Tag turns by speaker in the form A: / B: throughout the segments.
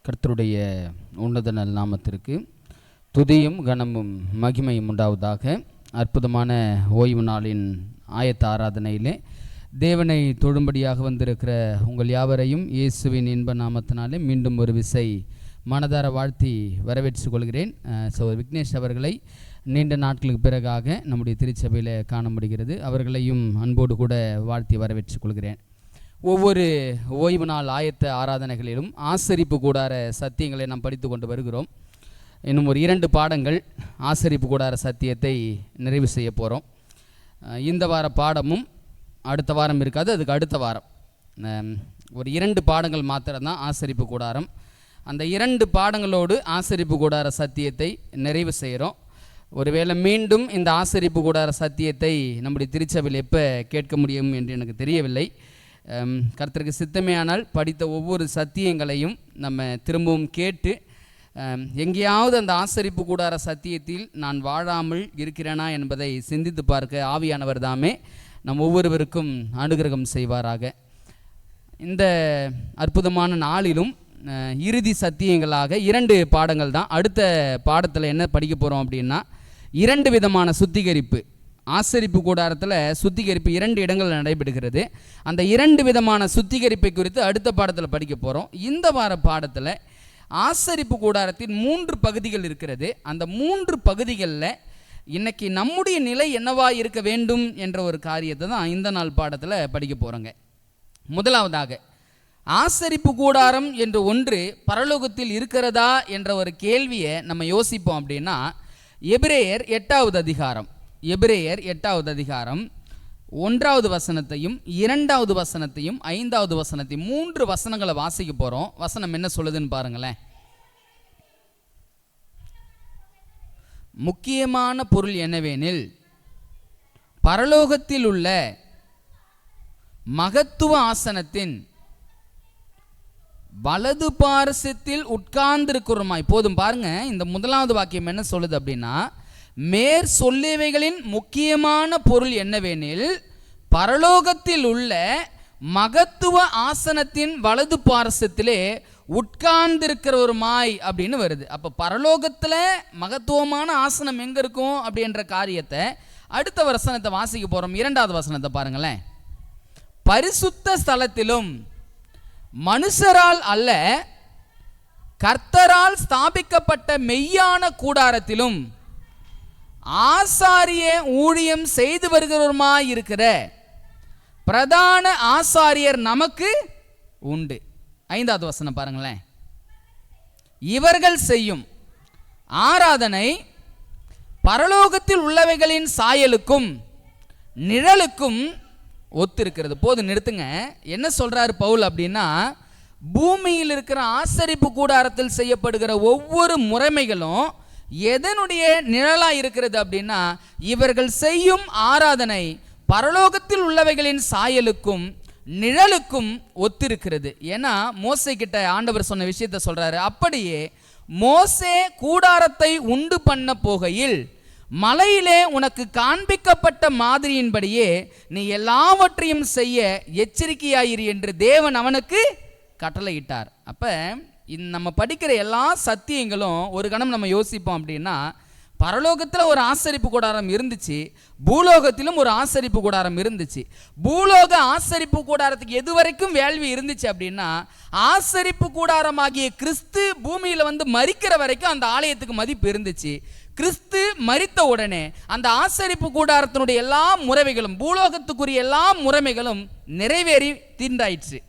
A: கர்த்தருடைய உன்னத நாமத்திற்கு துதியும் கனமும் மகிமையும் உண்டாவதாக. அற்புதமான ஓய்வு நாளின் ஆயத்த ஆராதனையிலே தேவனை தொழும்படியாக வந்திருக்கிற உங்கள் யாவரையும் இயேசுவின் இன்ப நாமத்தினாலே மீண்டும் ஒரு விசை மனதார வாழ்த்தி வரவேற்று கொள்கிறேன். விக்னேஷ் அவர்களை நீண்ட நாட்களுக்கு பிறகாக நம்முடைய திருச்சபையில் காண முடிகிறது. அவர்களையும் அன்போடு கூட வாழ்த்தி வரவேற்று கொள்கிறேன். ஒவ்வொரு ஓய்வு நாள் ஆயத்த ஆராதனைகளிலும் ஆசரிப்பு கூடார சத்தியங்களை நாம் படித்து கொண்டு வருகிறோம். இன்னும் ஒரு 2 பாடங்கள் ஆசரிப்பு கூடார சத்தியத்தை நிறைவு செய்ய போகிறோம். இந்த வார பாடமும் அடுத்த வாரம் இருக்காது, அதுக்கு அடுத்த வாரம் ஒரு 2 பாடங்கள் மாத்திரம்தான் ஆசரிப்பு கூடாரம். அந்த 2 பாடங்களோடு ஆசரிப்பு கூடார சத்தியத்தை நிறைவு செய்கிறோம். ஒருவேளை மீண்டும் இந்த ஆசரிப்பு கூடார சத்தியத்தை நம்முடைய திருச்சபையில் எப்போ கேட்க முடியும் என்று எனக்கு தெரியவில்லை. கர்த்தருக்கு சித்தமேயானால் படித்த ஒவ்வொரு சத்தியங்களையும் நம்ம திரும்பவும் கேட்டு எங்கேயாவது அந்த ஆசரிப்பு கூடார சத்தியத்தில் நான் வாழாமல் இருக்கிறேனா என்பதை சிந்தித்து பார்க்க ஆவியானவர் தாமே நம் ஒவ்வொருவருக்கும் அனுகிரகம் செய்வாராக. இந்த அற்புதமான நாளிலும் இறுதி சத்தியங்களாக 2 பாடங்கள் தான். அடுத்த பாடத்தில் என்ன படிக்க போகிறோம் அப்படின்னா 2 விதமான சுத்திகரிப்பு. ஆசரிப்பு கூடாரத்தில் சுத்திகரிப்பு 2 இடங்களில் நடைபெறுகிறது. அந்த 2 விதமான சுத்திகரிப்பை குறித்து அடுத்த பாடத்தில் படிக்க போகிறோம். இந்த வார பாடத்தில் ஆசரிப்பு கூடாரத்தின் 3 பகுதிகள் இருக்கிறது. அந்த 3 பகுதிகளில் இன்னைக்கு நம்முடைய நிலை என்னவா இருக்க வேண்டும் என்ற ஒரு காரியத்தை தான் இந்த நாள் பாடத்தில் படிக்க போகிறோங்க. முதலாவதாக, ஆசரிப்பு கூடாரம் என்று ஒன்று பரலோகத்தில் இருக்கிறதா என்ற ஒரு கேள்வியை நம்ம யோசிப்போம் அப்படின்னா எபிரேயர் 8வது அதிகாரம் 1வது வசனத்தையும் 2வது வசனத்தையும் 5வது வசனத்தையும் 3 வசனங்களை வாசிக்க போகிறோம். வசனம் என்ன சொல்லுதுன்னு பாருங்களேன். முக்கியமான பொருள் என்னவெனில், பரலோகத்தில் உள்ள மகத்துவ ஆசனத்தின் வலது பார்சத்தில் உட்கார்ந்திருக்கிறோமாய். போதும் பாருங்க, இந்த முதலாவது வாக்கியம் என்ன சொல்லுது அப்படின்னா, மேற் சொல்லியவைகளின் முக்கியமான பொருள் என்னவெனில், பரலோகத்தில் உள்ள மகத்துவ ஆசனத்தின் வலது பார்சத்திலே உட்கார்ந்திருக்கிறவருமாய் அப்படின்னு வருது. அப்போ பரலோகத்தில் மகத்துவமான ஆசனம் எங்கே இருக்கும் அப்படின்ற காரியத்தை அடுத்த வசனத்தை வாசிக்க போகிறோம். 2வது வசனத்தை பாருங்களேன். பரிசுத்த ஸ்தலத்திலும் மனுஷரால் அல்ல கர்த்தரால் ஸ்தாபிக்கப்பட்ட மெய்யான கூடாரத்திலும் ஆசாரிய ஊழியம் செய்து வருகிறவருமாய் இருக்கிற பிரதான ஆசாரியர் நமக்கு உண்டு. 5வது வசனம் பாருங்களேன். இவர்கள் செய்யும் ஆராதனை பரலோகத்தில் உள்ளவைகளின் சாயலுக்கும் நிழலுக்கும் ஒத்திருக்கிறது. போது நிறுத்துங்க. என்ன சொல்றாரு பவுல் அப்படின்னா, பூமியில் இருக்கிற ஆசரிப்பு கூடாரத்தில் செய்யப்படுகிற ஒவ்வொரு முறைமைகளும் எதனுடைய நிழலா இருக்கிறது அப்படின்னா, இவர்கள் செய்யும் ஆராதனை பரலோகத்தில் உள்ளவைகளின் சாயலுக்கும் நிழலுக்கும் ஒத்திருக்கிறது. ஏன்னா மோசே கிட்ட ஆண்டவர் சொன்ன விஷயத்தை சொல்றாரு. அப்படியே மோசே கூடாரத்தை உண்டு பண்ண போகையில் மலையிலே உனக்கு காண்பிக்கப்பட்ட மாதிரியின்படியே நீ எல்லாவற்றையும் செய்ய எச்சரிக்கையாயிரு என்று தேவன் அவனுக்கு கட்டளையிட்டார். அப்ப நம்ம படிக்கிற எல்லா சத்தியங்களும் ஒரு கணம் நம்ம யோசிப்போம் அப்படின்னா, பரலோகத்தில் ஒரு ஆசரிப்பு கூடாரம் இருந்துச்சு, பூலோகத்திலும் ஒரு ஆசரிப்பு கூடாரம் இருந்துச்சு. பூலோக ஆசரிப்பு கூடாரத்துக்கு எது வரைக்கும் வேள்வி இருந்துச்சு அப்படின்னா, ஆசரிப்பு கூடாரமாகிய கிறிஸ்து பூமியில் வந்து மரிக்கிற வரைக்கும் அந்த ஆலயத்துக்கு மதிப்பு இருந்துச்சு. கிறிஸ்து மரித்த உடனே அந்த ஆசரிப்பு கூடாரத்தினுடைய எல்லா முறைமைகளும், பூலோகத்துக்குரிய எல்லா முறைமைகளும் நிறைவேறி தீண்டாயிற்று.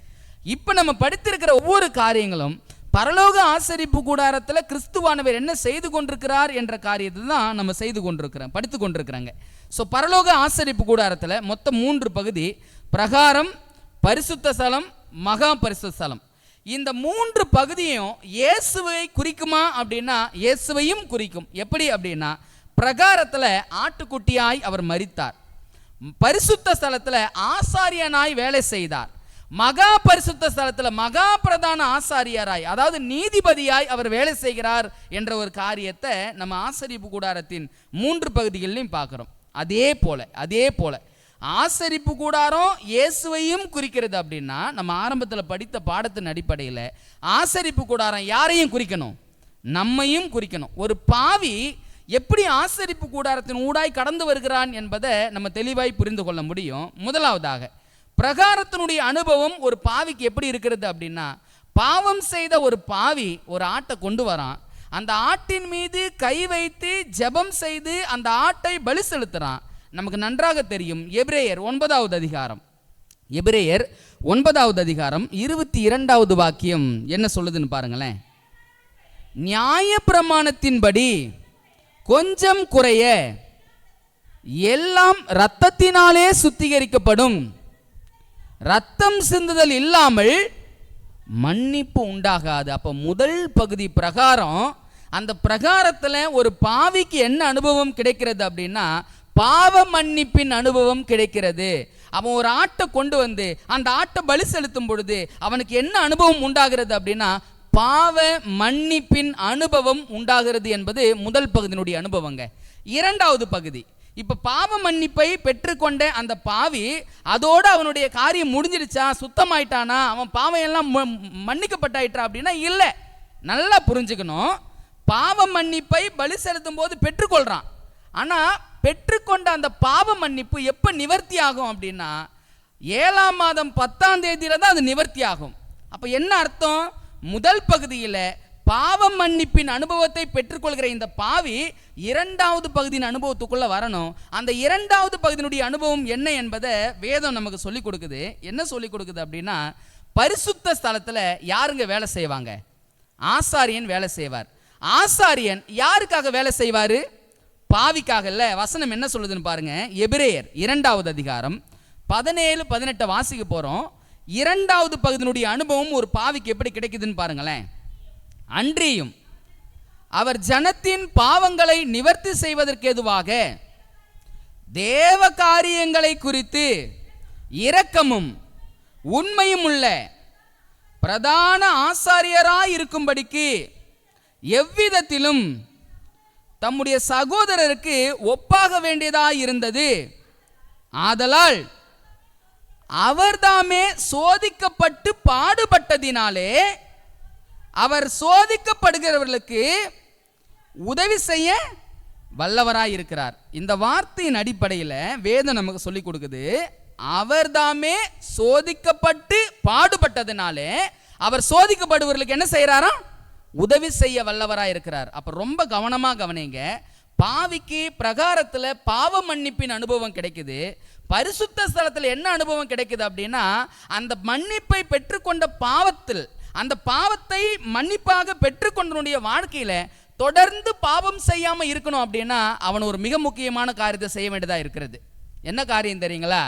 A: இப்போ நம்ம படித்திருக்கிற ஒவ்வொரு காரியங்களும் பரலோக ஆசரிப்பு கூடாரத்தில் கிறிஸ்துவானவர் என்ன செய்து கொண்டிருக்கிறார் என்ற காரியத்தை தான் நம்ம படித்து கொண்டிருக்கிறாங்க. ஸோ பரலோக ஆசரிப்பு கூடாரத்தில் மொத்தம் 3 பகுதி: பிரகாரம், பரிசுத்த ஸ்தலம், மகா பரிசுத்த ஸ்தலம். இந்த 3 பகுதியும் இயேசுவை குறிக்குமா அப்படின்னா இயேசுவையும் குறிக்கும். எப்படி அப்படின்னா, பிரகாரத்தில் ஆட்டுக்குட்டியாய் அவர் மரித்தார், பரிசுத்த ஸ்தலத்தில் ஆசாரியனாய் வேலை செய்தார், மகா பரிசுத்த ஸ்தலத்தில் மகா பிரதான ஆசாரியராய், அதாவது நீதிபதியாய் அவர் வேலை செய்கிறார் என்ற ஒரு காரியத்தை நம்ம ஆசரிப்பு கூடாரத்தின் 3 பகுதிகளிலும் பார்க்கிறோம். அதே போல ஆசரிப்பு கூடாரம் இயேசுவையும் குறிக்கிறது அப்படின்னா, நம்ம ஆரம்பத்தில் படித்த பாடத்தின் அடிப்படையில் ஆசரிப்பு கூடாரம் யாரையும் குறிக்கணும்? நம்மையும் குறிக்கணும். ஒரு பாவி எப்படி ஆசரிப்பு கூடாரத்தின் ஊடாய் கடந்து வருகிறான் என்பதை நம்ம தெளிவாய் புரிந்து கொள்ள முடியும். முதலாவதாக, பிரகாரத்தினுடைய அனுபவம் ஒரு பாவிக்கு எப்படி இருக்கிறது அப்படின்னா, பாவம் செய்த ஒரு பாவி ஒரு ஆட்டை கொண்டு வரான். அந்த ஆட்டின் மீது கை வைத்து ஜெபம் செய்து அந்த ஆட்டை பலி செலுத்துறான். நமக்கு நன்றாக தெரியும். எபிரேயர் 9வது அதிகாரம், எபிரேயர் 9வது அதிகாரம் 22வது வாக்கியம் என்ன சொல்லுதுன்னு பாருங்களேன். நியாயப்பிரமாணத்தின்படி கொஞ்சம் குறைய எல்லாம் இரத்தத்தினாலே சுத்திகரிக்கப்படும், இரத்தம் சிந்துதல் இல்லாமல் மன்னிப்பு உண்டாகாது. அப்போ முதல் பகுதி பிரகாரம், அந்த பிரகாரத்தில் ஒரு பாவிக்கு என்ன அனுபவம் கிடைக்கிறது அப்படின்னா, பாவ மன்னிப்பின் அனுபவம் கிடைக்கிறது. அவன் ஒரு ஆட்டை கொண்டு வந்து அந்த ஆட்டை பலி செலுத்தும் பொழுது அவனுக்கு என்ன அனுபவம் உண்டாகிறது அப்படின்னா, பாவ மன்னிப்பின் அனுபவம் உண்டாகிறது என்பது முதல் பகுதியினுடைய அனுபவங்க. இரண்டாவது பகுதி, இப்போ பாவ மன்னிப்பை பெற்றுக்கொண்ட அந்த பாவி அதோடு அவனுடைய காரியம் முடிஞ்சிடுச்சா, சுத்தமாயிட்டானா, அவன் பாவம் எல்லாம் மன்னிக்கப்பட்டாயிட்டா அப்படின்னா இல்லை. நல்லா புரிஞ்சுக்கணும். பாவ மன்னிப்பை பலி செலுத்தும் போது பெற்றுக்கொள்கிறான். ஆனால் பெற்றுக்கொண்ட அந்த பாவ மன்னிப்பு எப்போ நிவர்த்தி ஆகும் அப்படின்னா, 7ஆம் மாதம் 10ஆம் தேதியில தான் அது நிவர்த்தி ஆகும். அப்போ என்ன அர்த்தம்? முதல் பகுதியில் பாவ மன்னிப்பின் அனுபவத்தை பெற்றுக்கொள்கிற இந்த பாவி இரண்டாவது பகுதியின் அனுபவத்துக்குள்ள வரணும். அந்த இரண்டாவது பகுதியினுடைய அனுபவம் என்ன என்பதை வேதம் நமக்கு சொல்லிக் கொடுக்குது. என்ன சொல்லிக் கொடுக்குது அப்படின்னா, பரிசுத்த ஸ்தலத்தில் யாருங்க வேலை செய்வாங்க? ஆசாரியன் வேலை செய்வார். ஆசாரியன் யாருக்காக வேலை செய்வார்? பாவிக்காக இல்ல. வசனம் என்ன சொல்லுதுன்னு பாருங்க. எபிரேயர் 2வது அதிகாரம் 17-18 வாசிக்க போறோம். இரண்டாவது பகுதியினுடைய அனுபவம் ஒரு பாவிக்கு எப்படி கிடைக்குதுன்னு பாருங்களேன். அன்றியும் அவர் ஜனத்தின் பாவங்களை நிவர்த்தி செய்வதற்கு ஏதுவாக தேவ காரியங்களை குறித்து இரக்கமும் உண்மையும் உள்ள பிரதான ஆசாரியராய் இருக்கும்படிக்கு எவ்விதத்திலும் தம்முடைய சகோதரருக்கு ஒப்பாக வேண்டியதாய் இருந்தது. ஆதலால் அவர்தாமே சோதிக்கப்பட்டு பாடுபட்டதினாலே அவர் சோதிக்கப்படுகிறவர்களுக்கு உதவி செய்ய வல்லவராய் இருக்கிறார். இந்த வார்த்தையின் அடிப்படையில் வேதம் நமக்கு சொல்லிக் கொடுக்குது. அவர்தாமே சோதிக்கப்பட்டு பாடுபட்டதினாலே அவர் சோதிக்கப்படுவர்களுக்கு என்ன செய்யறாராம்? உதவி செய்ய வல்லவராய் இருக்கிறார். அப்ப ரொம்ப கவனமா கவனிங்க. பாவிக்கு பிரகாரத்தில் பாவ மன்னிப்பின் அனுபவம் கிடைக்குது. பரிசுத்த ஸ்தலத்தில் என்ன அனுபவம் கிடைக்குது அப்படின்னா, அந்த மன்னிப்பை பெற்றுக்கொண்ட பாவத்தில், அந்த பாவத்தை மன்னிப்பாக பெற்றுக்கொண்டனுடைய வாழ்க்கையில தொடர்ந்து பாவம் செய்யாம இருக்கணும் அப்படின்னா அவன் ஒரு மிக முக்கியமான காரியத்தை செய்ய வேண்டியதா இருக்கிறது. என்ன காரியம் தெரியுங்களா?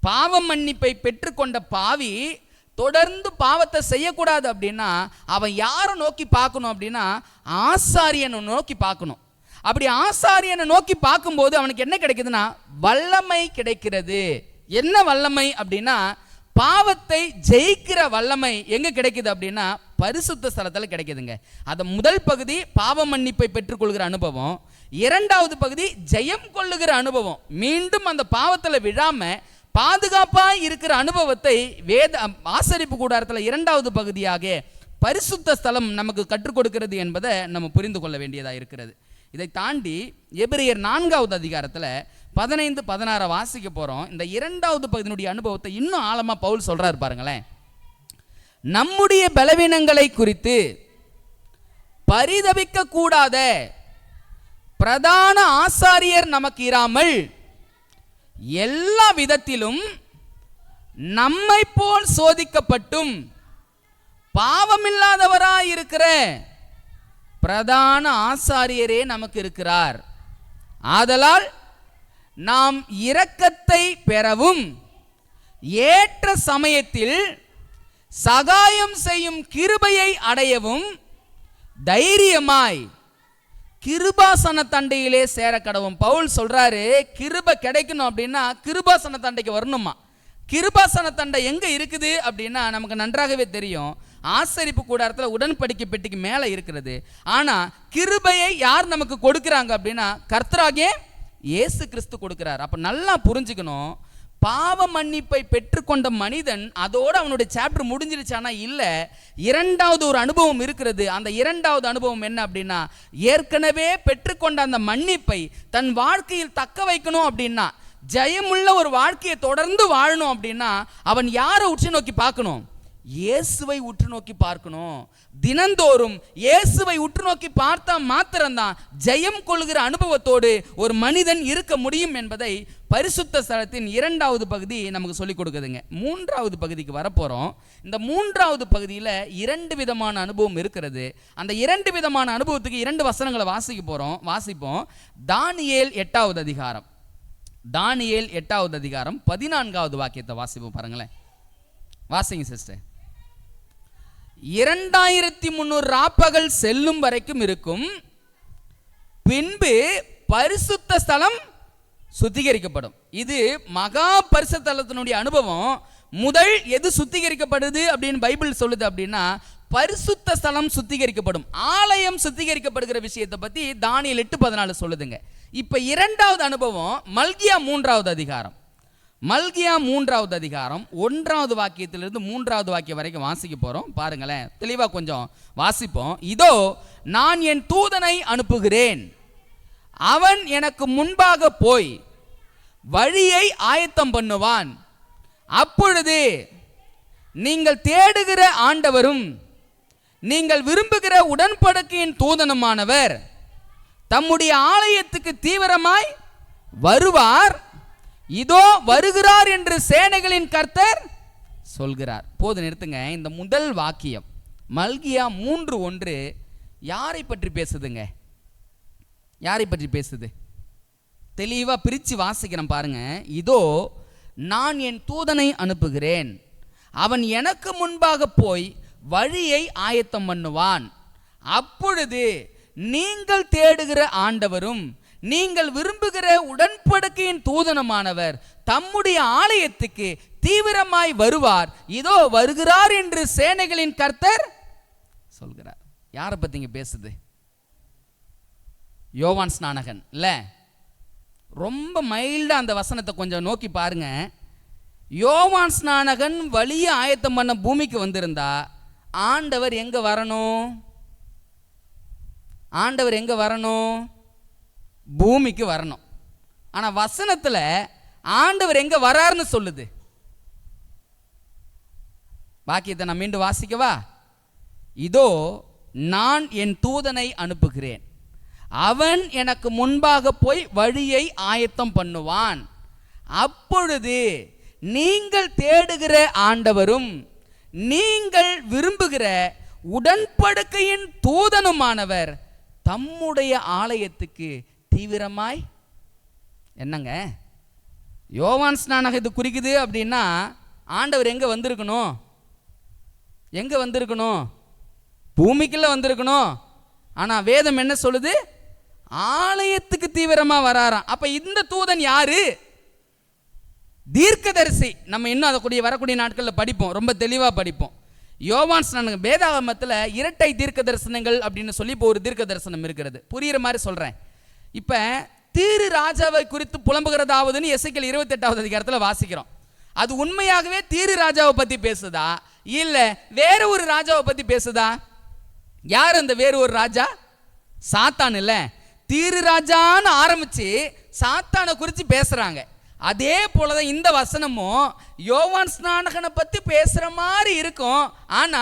A: பாவ மன்னிப்பை பெற்றுக்கொண்ட பாவி தொடர்ந்து பாவத்தை செய்யக்கூடாது அப்படின்னா அவன் யாரை நோக்கி பார்க்கணும் அப்படின்னா, ஆசாரியனை நோக்கி பார்க்கணும். அப்படி ஆசாரியனை நோக்கி பார்க்கும்போது அவனுக்கு என்ன கிடைக்குதுன்னா, வல்லமை கிடைக்கிறது. என்ன வல்லமை அப்படின்னா, பாவத்தை ஜெயிக்கிற வல்லமை எங்க கிடைக்குது அப்படின்னா பரிசுத்த ஸ்தலத்தில் கிடைக்குதுங்க. அது முதல் பகுதி பாவ மன்னிப்பை பெற்றுக்கொள்கிற அனுபவம். இரண்டாவது பகுதி ஜெயம் கொள்ளுகிற அனுபவம். மீண்டும் அந்த பாவத்தில் விழாம பாதுகாப்பாக இருக்கிற அனுபவத்தை வேத ஆசரிப்பு கூடாரத்தில் இரண்டாவது பகுதியாக பரிசுத்த ஸ்தலம் நமக்கு கற்றுக் கொடுக்கிறது என்பதை நம்ம புரிந்து கொள்ள வேண்டியதாக இருக்கிறது. இதை தாண்டி எபிரேயர் 4வது அதிகாரத்தில் 15-16 வாசிக்க போகிறோம். இந்த இரண்டாவது பகுதியினுடைய அனுபவத்தை இன்னும் ஆழமாக பவுல் சொல்கிறார் பாருங்களேன். நம்முடைய பலவீனங்களை குறித்து பரிதபிக்க கூடாத பிரதான ஆசாரியர் நமக்கு இராமல் எல்லா விதத்திலும் நம்மை போல் சோதிக்கப்பட்டும் பாவமில்லாதவராய் இருக்கிற பிரதான ஆசாரியரே நமக்கு இருக்கிறார். ஆதலால் நாம் இரக்கத்தை பெறவும் ஏற்ற சமயத்தில் சகாயம் செய்யும் கிருபையை அடையவும் தைரியமாய் கிருபாசன தண்டையிலே சேர கடவும். பவுல் சொல்றாரு, கிருபை கிடைக்கணும் அப்படின்னா கிருபாசன தண்டைக்கு வரணுமா. கிருபாசன தண்டை எங்க இருக்குது அப்படின்னா நமக்கு நன்றாகவே தெரியும். ஆசரிப்பு கூடாரத்தில் உடன்படிக்கை பெட்டிக்கு மேலே இருக்கிறது. ஆனால் கிருபையை யார் நமக்கு கொடுக்கிறாங்க அப்படின்னா கர்த்தராகிய இயேசு கிறிஸ்து கொடுக்கிறார். அப்ப நல்லா புரிஞ்சுக்கணும், பாவ மன்னிப்பை பெற்றுக்கொண்ட மனிதன் அதோடு அவனுடைய சாப்டர் முடிஞ்சிருச்சானா இல்லை, இரண்டாவது ஒரு அனுபவம் இருக்கிறது. அந்த இரண்டாவது அனுபவம் என்ன அப்படின்னா, ஏற்கனவே பெற்றுக்கொண்ட அந்த மன்னிப்பை தன் வாழ்க்கையில் தக்க வைக்கணும் அப்படின்னா, ஜெயமுள்ள ஒரு வாழ்க்கையை தொடர்ந்து வாழணும் அப்படின்னா, அவன் யாரை உற்று நோக்கி பார்க்கணும்? இயேசுவை உற்று நோக்கி பார்க்கணும். தினந்தோறும் இயேசுவை உற்று நோக்கி பார்த்தா மாத்திரம்தான் ஜெயம் கொள்கிற அனுபவத்தோடு ஒரு மனிதன் இருக்க முடியும் என்பதை பரிசுத்த ஸ்தலத்தின் இரண்டாவது பகுதி நமக்கு சொல்லிக் கொடுக்குதுங்க. மூன்றாவது பகுதிக்கு வரப்போகிறோம். இந்த மூன்றாவது பகுதியில் 2 விதமான அனுபவம் இருக்கிறது. அந்த 2 விதமான அனுபவத்துக்கு 2 வசனங்களை வாசிப்போம். தானியேல் 8வது அதிகாரம், தானியேல் 8வது அதிகாரம் 14வது வாக்கியத்தை வாசிப்போம். பாருங்களேன், வாசிங்க சிஸ்டர். 2300 ராப்பகல் செல்லும் வரைக்கும் இருக்கும், பின்பு பரிசுத்த ஸ்தலம் சுத்திகரிக்கப்படும். இது மகா பரிசுத்த ஸ்தலத்தினுடைய அனுபவம். முதல் எது சுத்திகரிக்கப்படுது அப்படின்னு பைபிள் சொல்லுது அப்படின்னா, பரிசுத்த ஸ்தலம் சுத்திகரிக்கப்படும், ஆலயம் சுத்திகரிக்கப்படுகிற விஷயத்தை பற்றி தானியேல் 8:14 சொல்லுதுங்க. இப்போ இரண்டாவது அனுபவம் மல்கியா 3வது அதிகாரம், மல்கியா 3வது அதிகாரம் 1வது வாக்கியத்திலிருந்து 3வது வாக்கியம் வரைக்கும் வாசிக்க போகிறோம். பாருங்களேன், தெளிவாக கொஞ்சம் வாசிப்போம். இதோ நான் என் தூதனை அனுப்புகிறேன், அவன் எனக்கு முன்பாக போய் வழியை ஆயத்தம் பண்ணுவான். அப்பொழுது நீங்கள் தேடுகிற ஆண்டவரும் நீங்கள் விரும்புகிற உடன்படிக்கையின் தூதனுமானவர் தம்முடைய ஆலயத்துக்கு தீவிரமாய் வருவார். இதோ வருகிறார் என்று சேனைகளின் கர்த்தர் சொல்கிறார். போது நிறுத்துங்க. இந்த முதல் வாக்கியம் மல்கியா 3:1 யாரை பற்றி பேசுதுங்க? யாரை பற்றி பேசுது? தெளிவாக பிரித்து வாசிக்கிறேன் பாருங்க. இதோ நான் என் தூதனை அனுப்புகிறேன், அவன் எனக்கு முன்பாக போய் வழியை ஆயத்தம் பண்ணுவான். அப்பொழுது நீங்கள் தேடுகிற ஆண்டவரும் நீங்கள் விரும்புகிற உடன்படிக்கையின் தூதனுமானவர் தம்முடைய ஆலயத்துக்கு தீவிரமாய் வருவார். இதோ வருகிறார் என்று சேனைகளின் கர்த்தர் சொல்கிறார். யாரை பத்திங்க பேசுது? யோவான் ஸ்நானகன் இல்ல? ரொம்ப மைல்டா அந்த வசனத்தை கொஞ்சம் நோக்கி பாருங்க. யோவான் ஸ்நானகன் வழியை ஆயத்தம் பண்ண பூமிக்கு வந்திருந்தா ஆண்டவர் எங்க வரணும்? ஆண்டவர் எங்க வரணும்? பூமிக்கு வரணும். ஆனா வசனத்துல ஆண்டவர் எங்க வராருன்னு சொல்லுது. வாக்கியத்தை நான் மீண்டும் வாசிக்கவா? இதோ நான் என் தூதனை அனுப்புகிறேன், அவன் எனக்கு முன்பாக போய் வழியை ஆயத்தம் பண்ணுவான். அப்பொழுது நீங்கள் தேடுகிற ஆண்டவரும் நீங்கள் விரும்புகிற உடன்படிக்கையின் தூதனுமானவர் தம்முடைய ஆலயத்துக்கு தீவிரமாய். என்னங்க யோவான் ஸ்நானகம் இது குறிக்குது அப்படின்னா ஆண்டவர் எங்க வந்திருக்கணும்? எங்க வந்திருக்கணும்? பூமிக்குள்ள வந்திருக்கணும். ஆனா வேதம் என்ன சொல்லுது? ஆலயத்துக்கு தீவிரமா வராராம். அப்ப இந்த தூதன் யாரு? தீர்க்கதரிசி. நம்ம இன்னும் அதை வரக்கூடிய நாட்களில் படிப்போம், ரொம்ப தெளிவா படிப்போம். யோவான் ஸ்நானகம் வேதாகமத்தில் இரட்டை தீர்க்க தரிசனங்கள் அப்படின்னு சொல்லி இப்போ ஒரு தீர்க்க தரிசனம் இருக்கிறது. புரியுற மாதிரி சொல்றேன். இப்ப தீரு ராஜாவை குறித்து புலம்புகிறதாவதுன்னு எசேக்கியேல் 28வது அதிகாரத்தில் வாசிக்கிறோம். அது உண்மையாகவே தீரு ராஜாவை பத்தி பேசுதா இல்ல வேற ஒரு ராஜாவை பத்தி பேசுதா? யார் அந்த வேறு ஒரு ராஜா? சாத்தான் இல்ல. தீரு ராஜான்னு ஆரம்பிச்சு சாத்தானை குறித்து பேசுறாங்க. அதே போலதான் இந்த வசனமும் யோவான் ஸ்நானகனை பத்தி பேசுற மாதிரி இருக்கும். ஆனா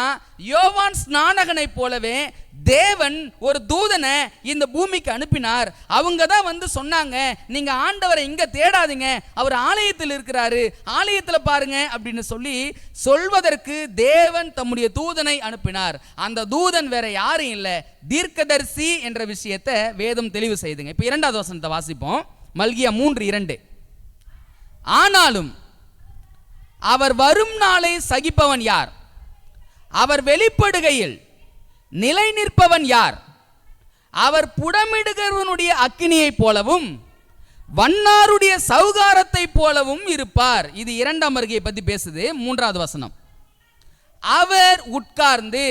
A: யோவான் ஸ்நானகனை போலவே தேவன் ஒரு தூதனை இந்த பூமிக்கு அனுப்பினார். அவங்க தான் வந்து சொன்னாங்க, நீங்க ஆண்டவரை இங்க தேடாதீங்க, அவர் ஆலயத்தில் இருக்கிறாரு, ஆலயத்துல பாருங்க அப்படின்னு சொல்லி சொல்வதற்கு தேவன் தம்முடைய தூதனை அனுப்பினார். அந்த தூதன் வேற யாரும் இல்லை, தீர்க்கதரிசி என்ற விஷயத்தை வேதம் தெளிவு செய்துங்க. இப்ப 2வது வசனத்தை வாசிப்போம். மல்கியா 3:2. ஆனாலும் அவர் வரும் நாளை சகிப்பவன் யார்? அவர் வெளிப்படுகையில் நிலை நிற்பவன் யார்? அவர் புடமிடுகிறவனுடைய அக்கினியை போலவும் வண்ணாருடைய சௌகாரத்தை போலவும் இருப்பார். இது 2ஆம் வருகையை பத்தி பேசுது. 3வது வசனம். அவர் உட்கார்ந்து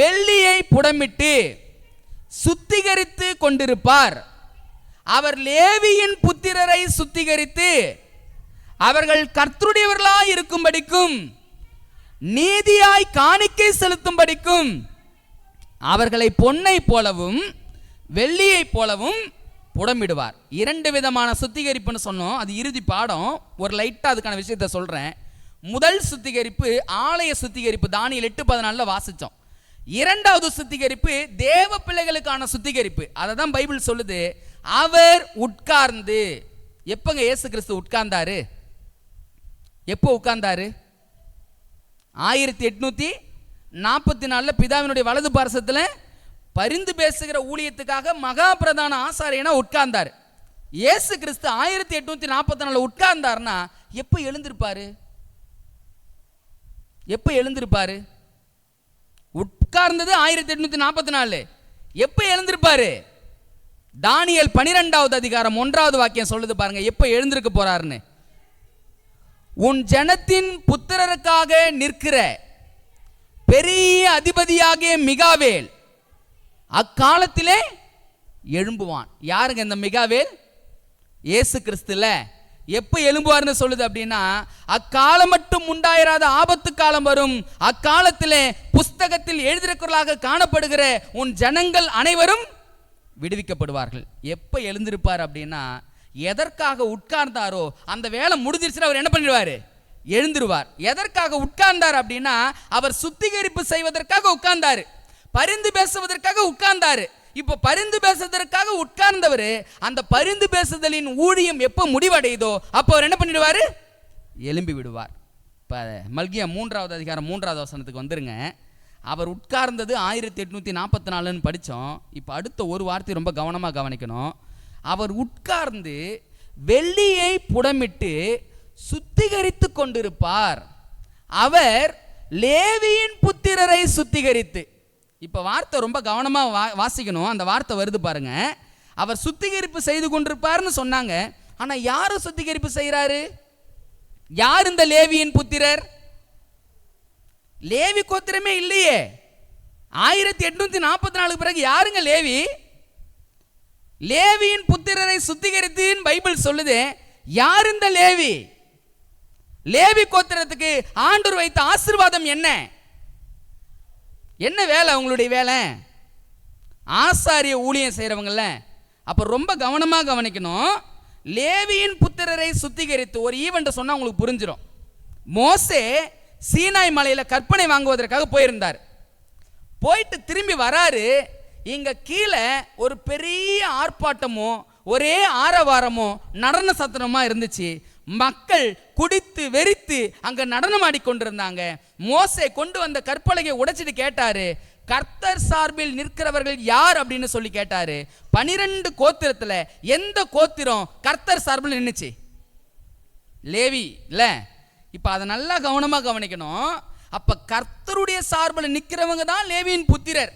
A: வெள்ளியை புடமிட்டு சுத்திகரித்து கொண்டிருப்பார். அவர் லேவியின் புத்திரரை சுத்திகரித்து அவர்கள் கர்த்தருடையவர்களாய் இருக்கும்படிக்கும் நீதியாய் காணிக்கை செலுத்தும்படிக்கும் அவர்களை பொன்னை போலவும் வெள்ளியை போலவும் புடமிடுவார். 2 விதமான சுத்திகரிப்புன்னு சொன்னோம். அது இறுதி பாடம். ஒரு லைட்டாக அதுக்கான விஷயத்தை சொல்கிறேன். முதல் சுத்திகரிப்பு ஆலய சுத்திகரிப்பு, தானியேல் 8:14 வாசித்தோம். 2வது சுத்திகரிப்பு தேவ பிள்ளைகளுக்கான சுத்திகரிப்பு. அதை தான் பைபிள் சொல்லுது. அவர் உட்கார்ந்து, எப்பங்க இயேசு கிறிஸ்து உட்கார்ந்தாரு? எப்போ உட்கார்ந்தாரு? 1844 பிதாவினுடைய வலது பார்சத்தில் பரிந்து பேசுகிற ஊழியத்துக்காக மகா பிரதான ஆசாரியனா உட்கார்ந்தார். இயேசு கிறிஸ்து 1844 உட்கார்ந்தார்னா எப்போ எழுந்திருப்பாரு? எப்போ எழுந்திருப்பாரு? உட்கார்ந்தது 1844. எப்போ எழுந்திருப்பாரு? தானியேல் 12வது அதிகாரம் 1வது வாக்கியம் சொல்லுது பாருங்க, எப்போ எழுந்திருக்க போறாருன்னு. உன் ஜனத்தின் புத்திரருக்காக நிற்கிற பெரிய அதிபதியாகிய மிகாவேல் அக்காலத்திலே எழும்புவான். யாருங்க இந்த மிகாவேல்? இயேசு கிறிஸ்துல. எப்போ எழும்புவார்னு சொல்லுது அப்படின்னா, அக்காலம் மட்டும் உண்டாயிராத ஆபத்து காலம் வரும், அக்காலத்திலே புஸ்தகத்தில் எழுதியிருக்கிறவர்களாக காணப்படுகிற உன் ஜனங்கள் அனைவரும் விடுவிக்கப்படுவார்கள். எப்போ எழுந்திருப்பார் அப்படின்னா, எதற்காக உட்கார்ந்தாரோ அந்த வேலை முடிஞ்சிருச்சுன்னா அவர் என்ன பண்ணிடுவார்? எழுந்திருவார். எதற்காக உட்கார்ந்தார் அப்படின்னா, அவர் சுத்திகரிப்பு செய்வதற்காக உட்கார்ந்தாரு, பரிந்து பேசுவதற்காக உட்கார்ந்தாரு. இப்போ பரிந்து பேசுவதற்காக உட்கார்ந்தவர் அந்த பரிந்து பேசுதலின் ஊழியம் எப்போ முடிவடையுதோ அப்போ அவர் என்ன பண்ணிடுவார்? எழும்பி விடுவார். இப்போ மல்கியா 3வது அதிகாரம் 3வது வசனத்துக்கு வந்துருங்க. அவர் உட்கார்ந்தது 1844 படித்தோம். இப்போ அடுத்த ஒரு வார்த்தை ரொம்ப கவனமாக கவனிக்கணும். அவர் உட்கார்ந்து வெள்ளியை புடமிட்டு சுத்திகரித்து கொண்டிருப்பார். அவர் லேவியின் புத்திரரை சுத்திகரித்து. இப்போ வார்த்தை ரொம்ப கவனமாக வாசிக்கணும். அந்த வார்த்தை வருது பாருங்க. அவர் சுத்திகரிப்பு செய்து கொண்டிருப்பார்னு சொன்னாங்க. ஆனால் யாரும் சுத்திகரிப்பு செய்கிறாரு? யார் இந்த லேவியின் புத்திரர்? லேவி கோத்திரமே இல்லையே. 1844 பிறகு யாருங்க லேவி? லேவியின் புத்திரரை சுத்திகரித்து பைபிள் சொல்லுது. யார் இந்த லேவி? லேவி கோத்திரத்துக்கு ஆண்டவர் வைத்த ஆசீர்வாதம் என்ன? என்ன வேலை உங்களுடைய வேலை? ஆசாரிய ஊழியம் செய்கிறவங்கள. அப்போ ரொம்ப கவனமாக கவனிக்கணும். லேவியின் புத்திரரை சுத்திகரித்து ஒரு ஈவெண்ட் சொன்னால் உங்களுக்கு புரிஞ்சிடும். மோசே சீனாய் மலையில் கற்பனை வாங்குவதற்காக போயிருந்தார். போயிட்டு திரும்பி வராரு. இங்கே கீழே ஒரு பெரிய ஆர்ப்பாட்டமோ ஒரே ஆரவாரமோ நடன சத்தனமா இருந்துச்சு. மக்கள் குடித்து வெறித்து அங்க நடனம் ஆடிக்கொண்டிருந்தாங்க. மோசே கொண்டு வந்த கற்பலகையை உடைச்சிட்டு கேட்டாரு, கர்த்தர் சார்பில் நிற்கிறவர்கள் யார் அப்படின்னு சொல்லி கேட்டாரு. 12 கோத்திரத்துல எந்த கோத்திரம் கர்த்தர் சார்பில் நின்னுச்சு? லேவி இல்ல. இப்ப அதை நல்லா கவனமா கவனிக்கணும். அப்ப கர்த்தருடைய சார்பில் நிற்கிறவங்க தான் லேவியின் புத்திரர்.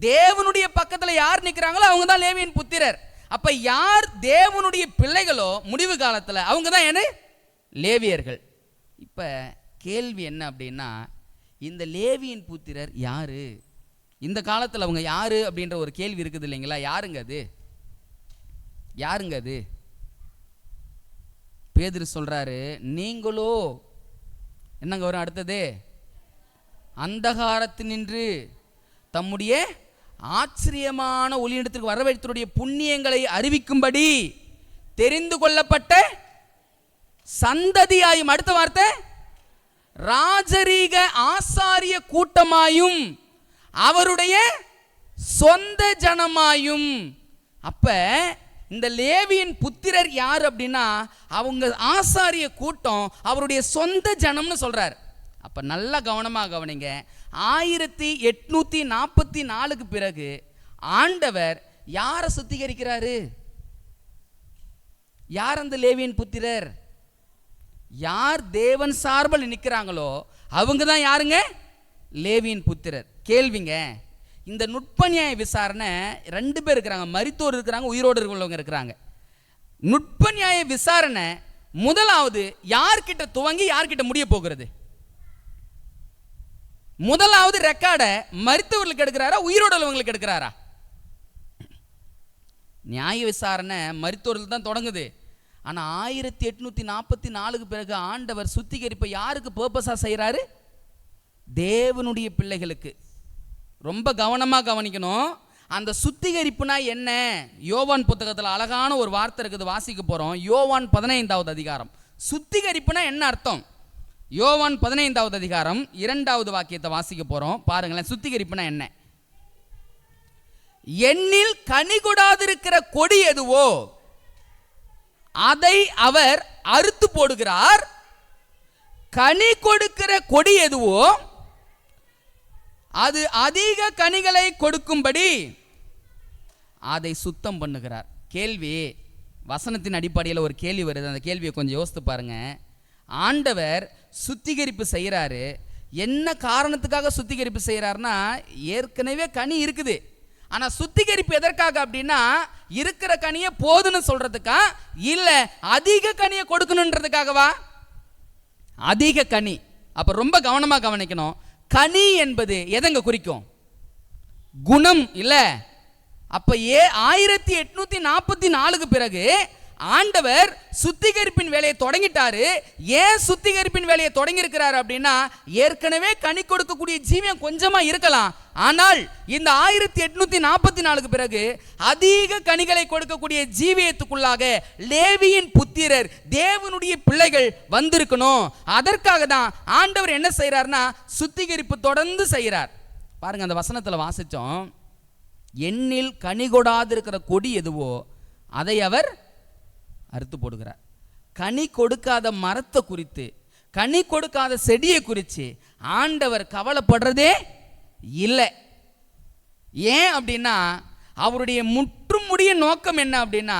A: தேவனுடைய பக்கத்துல யார் நிற்கிறாங்களோ அவங்க தான் லேவியின் புத்திரர். அப்ப யார் தேவனுடைய பிள்ளைகளோ முடிவு காலத்துல அவங்க தான் என்ன? லேவியர்கள். இப்ப கேள்வி என்ன அப்படின்னா, இந்த லேவியின் புத்திரர் யாரு? இந்த காலத்துல அவங்க யாரு அப்படின்ற ஒரு கேள்வி இருக்குது இல்லைங்களா? யாருங்க அது? யாருங்க அது? பேதுரு சொல்றாரு, நீங்களோ என்னங்க வரும் அடுத்தது? அந்தகாரத்தினின்று தம்முடைய ஆச்சரியமான ஒளியிடத்திற்கு வரவேற்றருடைய புண்ணியங்களை அறிவிக்கும்படி தெரிந்து கொள்ளப்பட்ட சந்ததியாயும், அடுத்த வார்த்தை ராஜரீக ஆசாரிய கூட்டமாயும் அவருடைய சொந்த ஜனமாயும். அப்ப இந்த லேவியின் புத்திரர் யார் அப்படின்னா அவங்க ஆசாரிய கூட்டம், அவருடைய சொந்த ஜனம்னு சொல்றார். அப்ப நல்லா கவனமாக கவனிங்க. 1844 பிறகு ஆண்டவர் யாரை சுத்திகரிக்கிறாரு? யார் அந்த லேவியின் புத்திரர்? யார் தேவன் சார்பில் நிற்கிறாங்களோ அவங்க தான் யாருங்க? லேவியின் புத்திரர். கேள்விங்க, இந்த நுட்ப நியாய விசாரணை 2 பேர் இருக்கிறாங்க. மரித்தோர் இருக்கிறாங்க, உயிரோடு இருக்கிறவங்க இருக்கிறாங்க. நுட்ப நியாய விசாரணை முதலாவது யார்கிட்ட துவங்கி யார்கிட்ட முடிய போகிறது? முதலாவது ரெக்கார்டை மரித்தவர்களுக்கு எடுக்கிறாரா உயிரோடு உள்ளவங்களுக்கு எடுக்கிறாரா? நியாய விசாரணை மரித்தோரில் தான் தொடங்குது. ஆனால் 1844 பிறகு ஆண்டவர் சுத்திகரிப்பை யாருக்கு பர்பஸாக செய்கிறாரு? தேவனுடைய பிள்ளைகளுக்கு. ரொம்ப கவனமாக கவனிக்கணும். அந்த சுத்திகரிப்புனா என்ன? யோவான் புத்தகத்தில் அழகான ஒரு வார்த்தை இருக்குது, வாசிக்க போகிறோம். யோவான் 15வது அதிகாரம். சுத்திகரிப்புனா என்ன அர்த்தம்? யோவான் 15வது அதிகாரம் 2வது வாக்கியத்தை வாசிக்க போகிறோம். பாருங்களேன், சுத்திகரிப்புனா என்ன? எண்ணில் கனி கொடாதிருக்கிற கொடி எதுவோ அதை அவர் அறுத்து போடுகிறார். கனி கொடுக்கிற கொடி எதுவோ அது அதிக கனிகளை கொடுக்கும்படி அதை சுத்தம் பண்ணுகிறார். கேள்வி, வசனத்தின் அடிப்படையில் ஒரு கேள்வி வருது. அந்த கேள்வியை கொஞ்சம் யோசித்து பாருங்க. ஆண்டவர் சுத்திகரிப்பு செய்கிறாரு. என்ன காரணத்துக்காக சுத்திகரிப்பு செய்கிறாருன்னா, ஏற்கனவே கனி இருக்குது. ஆனால் சுத்திகரிப்பு எதற்காக அப்படின்னா, இருக்கிற கனியை போதுன்னு சொல்றதுக்கா, இல்லை அதிக கனியை கொடுக்கணுன்றதுக்காகவா? அதிக கனி. அப்போ ரொம்ப கவனமாக கவனிக்கணும். கனி என்பது எதங்க குறிக்கும்? குணம் இல்லை. அப்போ 1844 பிறகு ஆண்டவர் சுத்திகரிப்பின் வேலையை தொடங்கிட்டாரு. ஏன் சுத்திகரிப்பின் வேலையை தொடங்கியிருக்கிறார் அப்படின்னா, ஏற்கனவே கனி கொடுக்கக்கூடிய ஜீவியம் கொஞ்சமா இருக்கலாம், ஆனால் இந்த 1844 பிறகு அதிக கனிகளை கொடுக்கக்கூடிய ஜீவியத்துக்குள்ளாக லேவியின் புத்திரர், தேவனுடைய பிள்ளைகள் வந்திருக்கணும். அதற்காக தான் ஆண்டவர் என்ன செய்யறார்னா, சுத்திகரிப்பு தொடர்ந்து செய்கிறார். பாருங்க, அந்த வசனத்தில் வாசிச்சோம். எண்ணில் கனி கொடாதிருக்கிற கொடி எதுவோ அதை அவர் அறுத்து போடுகிறார். கனி கொடுக்காத மரத்தை குறித்து, கனி கொடுக்காத செடியை குறித்து ஆண்டவர் கவலைப்படுறதே இல்லை. ஏன் அப்படின்னா, அவருடைய முற்றுமுடிய நோக்கம் என்ன அப்படின்னா,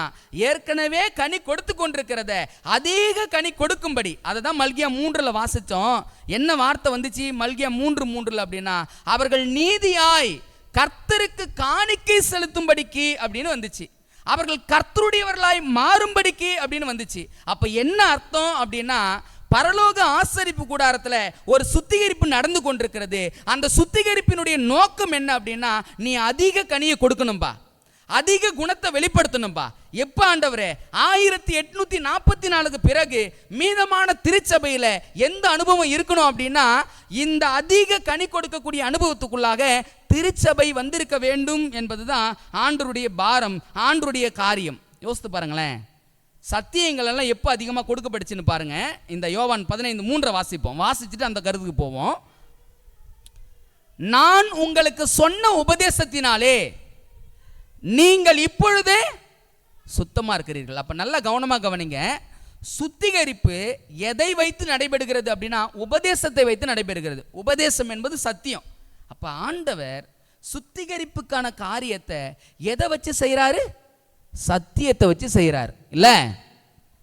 A: ஏற்கனவே கனி கொடுத்து கொண்டிருக்கிறத அதிக கனி கொடுக்கும்படி. அதை தான் மல்கியா 3ல் வாசித்தோம். என்ன வார்த்தை வந்துச்சு மல்கியா 3:3 அப்படின்னா, அவர்கள் நீதியாய் கர்த்தருக்கு காணிக்கை செலுத்தும்படிக்கு அப்படின்னு வந்துச்சு. அவர்கள் கர்த்தருடையவர்களாய் மாறும்படிக்கு அப்படின்னு வந்துச்சு. அப்ப என்ன அர்த்தம் அப்படின்னா, பரலோக ஆசரிப்பு கூடாரத்தில் ஒரு சுத்திகரிப்பு நடந்து கொண்டிருக்கிறது. அந்த சுத்திகரிப்பினுடைய நோக்கம் என்ன அப்படின்னா, நீ அதிக கனியை கொடுக்கணும்பா, அதிக குணத்தை வெளிப்படுத்தணும்பா. எப்ப ஆண்டவரே? 1844 பிறகு மீதமான திருச்சபையில் எந்த அனுபவம் இருக்கணும் அப்படின்னா, இந்த அதிக கனி கொடுக்கக்கூடிய அனுபவத்துக்குள்ளாக திருச்சபை வந்திருக்க வேண்டும் என்பதுதான் ஆண்டவருடைய பாரம், ஆண்டவருடைய காரியம். யோசித்து பாருங்களேன், சத்தியங்கள் எல்லாம் எப்போ அதிகமாக கொடுக்கப்படுச்சுன்னு பாருங்க. இந்த யோவான் 15:3 வாசிப்போம். வாசிச்சுட்டு அந்த கருத்துக்கு போவோம். நான் உங்களுக்கு சொன்ன உபதேசத்தினாலே நீங்கள் இப்பொழுதே சுத்தமாக இருக்கிறீர்கள். அப்போ நல்லா கவனமாக கவனிங்க. சுத்திகரிப்பு எதை வைத்து நடைபெறுகிறது அப்படின்னா, உபதேசத்தை வைத்து நடைபெறுகிறது. உபதேசம் என்பது சத்தியம். அப்போ ஆண்டவர் சுத்திகரிப்புக்கான காரியத்தை எதை வச்சு செய்கிறாரு? சத்தியத்தை வச்சு செய்கிறார். இல்லை,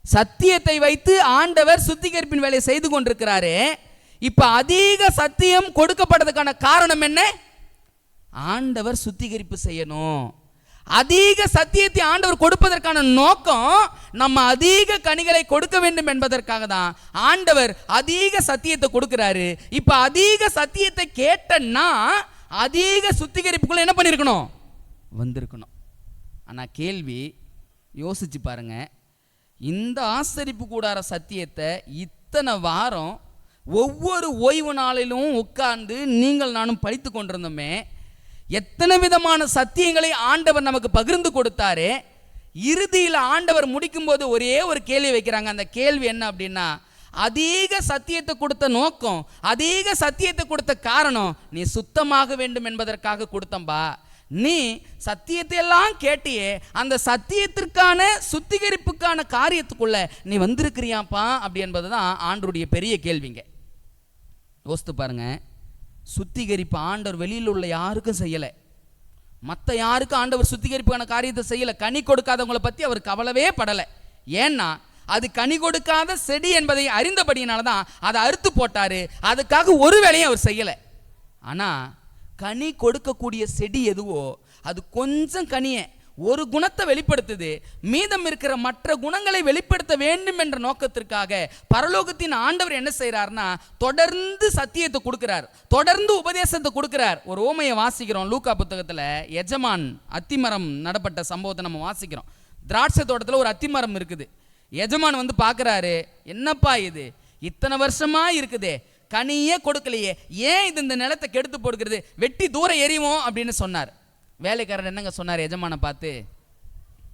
A: சத்தியத்தை வைத்து ஆண்டவர் சுத்திகரிப்பின் வேலையை செய்து கொண்டிருக்கிறாரு. இப்போ அதிக சத்தியம் கொடுக்கப்பட்டதுக்கான காரணம் என்ன? ஆண்டவர் சுத்திகரிப்பு செய்யணும். அதிக சத்தியத்தை ஆண்டவர் கொடுப்பதற்கான நோக்கம், நம்ம அதிக கனிகளை கொடுக்க வேண்டும் என்பதற்காக தான் ஆண்டவர் அதிக சத்தியத்தை கொடுக்கிறாரு. இப்ப அதிக சத்தியத்தை கேட்டன்னா அதிக சுத்திகரிப்புக்குள்ள என்ன பண்ணிருக்கணும்? வந்திருக்கணும். ஆனா கேள்வி, யோசிச்சு பாருங்க, இந்த ஆசரிப்பு கூடார சத்தியத்தை இத்தனை வாரம் ஒவ்வொரு ஓய்வு நாளிலும் உட்கார்ந்து நீங்கள் நானும் படித்து கொண்டிருந்தோமே, எத்தனை விதமான சத்தியங்களை ஆண்டவர் நமக்கு பகிர்ந்து கொடுத்தாரு. இறுதியில் ஆண்டவர் முடிக்கும் போது ஒரே ஒரு கேள்வி வைக்கிறாங்க. அந்த கேள்வி என்ன அப்படின்னா, அதிக சத்தியத்தை கொடுத்த நோக்கம், அதிக சத்தியத்தை கொடுத்த காரணம், நீ சுத்தமாக வேண்டும் என்பதற்காக கொடுத்தம்பா. நீ சத்தியத்தை எல்லாம் கேட்டியே, அந்த சத்தியத்திற்கான சுத்திகரிப்புக்கான காரியத்துக்குள்ள நீ வந்திருக்கிறியாப்பா அப்படி என்பதுதான் ஆண்டவருடைய பெரிய கேள்விங்க. யோசித்து பாருங்க, சுத்திகரிப்பு ஆண்டவர் வெளியில் உள்ள யாருக்கும் செய்யலை. மற்ற யாருக்கும் ஆண்டவர் சுத்திகரிப்புக்கான காரியத்தை செய்யலை. கனி கொடுக்காதவங்களை பற்றி அவர் கவலவே படலை. ஏன்னா அது கனி கொடுக்காத செடி என்பதை அறிந்தபடியினால தான் அதை அறுத்து போட்டாரு. அதுக்காக ஒரு வேலையும் அவர் செய்யலை. ஆனால் கனி கொடுக்கக்கூடிய செடி எதுவோ அது கொஞ்சம் கனியை ஒரு குணத்தை வெளிப்படுத்துது, மீதம் இருக்கிற மற்ற குணங்களை வெளிப்படுத்த வேண்டும் என்ற நோக்கத்திற்காக பரலோகத்தின் ஆண்டவர் என்ன செய்யறாருன்னா தொடர்ந்து சத்தியத்தை கொடுக்கிறார், தொடர்ந்து உபதேசத்தை கொடுக்கிறார். ஒரு ஓமையை வாசிக்கிறோம் லூக்கா புத்தகத்தில். எஜமான் அத்திமரம் நடப்பட்ட சம்பவத்தை நம்ம வாசிக்கிறோம். திராட்சை தோட்டத்தில் ஒரு அத்திமரம் இருக்குது. எஜமான் வந்து பார்க்குறாரு, என்னப்பா இது இத்தனை வருஷமா இருக்குதே, கனியே கொடுக்கலையே, ஏன் இது இந்த நிலத்தை கெடுத்து போடுகிறது, வெட்டி தூரம் எறிவோம் அப்படின்னு சொன்னார். வேலைக்காரர் என்னங்க சொன்னார் எஜமானை பார்த்து,